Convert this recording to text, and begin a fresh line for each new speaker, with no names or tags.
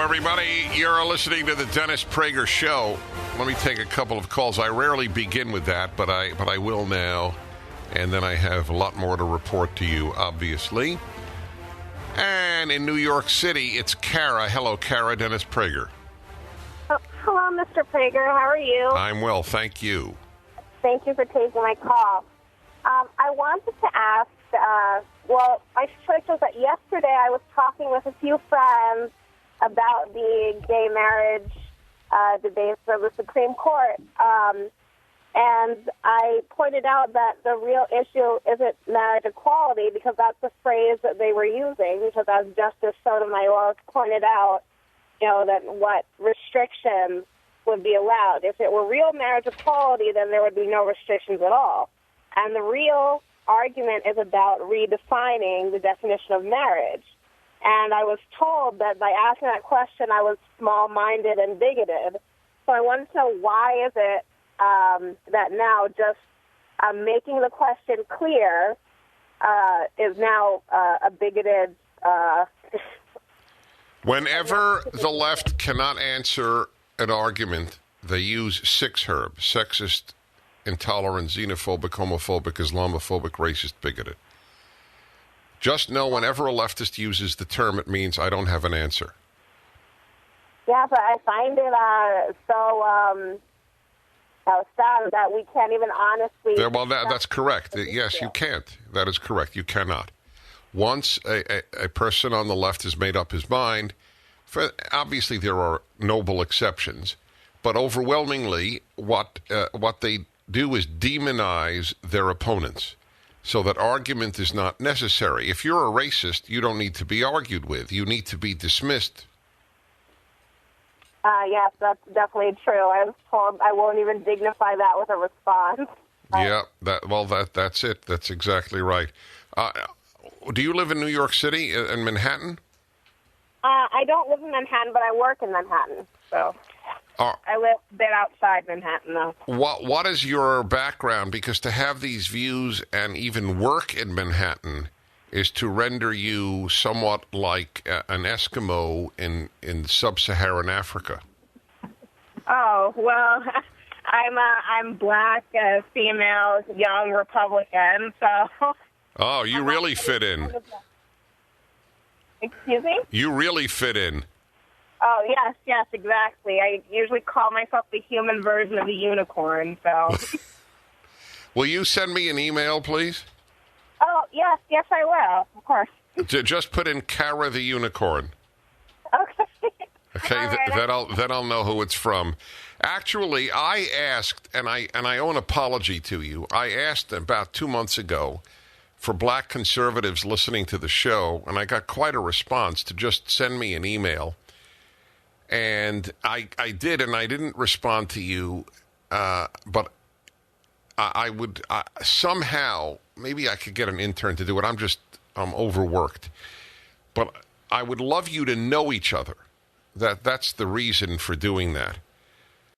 everybody. You're listening to the Dennis Prager Show. Let me take a couple of calls. I rarely begin with that, but I will now. And then I have a lot more to report to you, obviously. And in New York City, it's Kara. Hello, Kara. Dennis Prager.
Oh, hello, Mr. Prager. How are you?
I'm well, thank you.
Thank you for taking my call. I wanted to ask, my choice was that yesterday I was talking with a few friends about the gay marriage debates of the Supreme Court. And I pointed out that the real issue isn't marriage equality, because that's the phrase that they were using, because as Justice Sotomayor pointed out, that what restrictions would be allowed. If it were real marriage equality, then there would be no restrictions at all. And the real argument is about redefining the definition of marriage. And I was told that by asking that question, I was small-minded and bigoted. So I wanted to know, why is it that now just making the question clear is now a bigoted...
Whenever the left cannot answer an argument, they use 6 herbs: sexist, intolerant, xenophobic, homophobic, Islamophobic, racist, bigoted. Just know whenever a leftist uses the term, it means I don't have an answer.
Yeah, but I find it so sad that we can't even honestly...
Well, that's correct. Yes, you can't. That is correct. You cannot. Once a person on the left has made up his mind, obviously there are noble exceptions, but overwhelmingly what they do is demonize their opponents, so that argument is not necessary. If you're a racist, you don't need to be argued with. You need to be dismissed.
Yes, that's definitely true. I was told I won't even dignify that with a response.
Yeah, that's it. That's exactly right. Do you live in New York City, in Manhattan?
I don't live in Manhattan, but I work in Manhattan. So I live a bit outside Manhattan, though.
What is your background? Because to have these views and even work in Manhattan is to render you somewhat like an Eskimo in sub-Saharan Africa.
Oh, well, I'm black, female, young Republican, so...
Oh, you really fit in.
Excuse me?
You really fit in.
Oh, yes, exactly. I usually call myself the human version of the unicorn, so...
Will you send me an email, please?
Oh, yes, I will, of course.
Just put in Kara the Unicorn.
Okay.
Okay, right. Then I'll know who it's from. Actually, I asked, and I owe an apology to you. I asked about 2 months ago for black conservatives listening to the show, and I got quite a response to just send me an email. And I did, and I didn't respond to you, but I would somehow, maybe I could get an intern to do it. I'm overworked. But I would love you to know each other. That's the reason for doing that.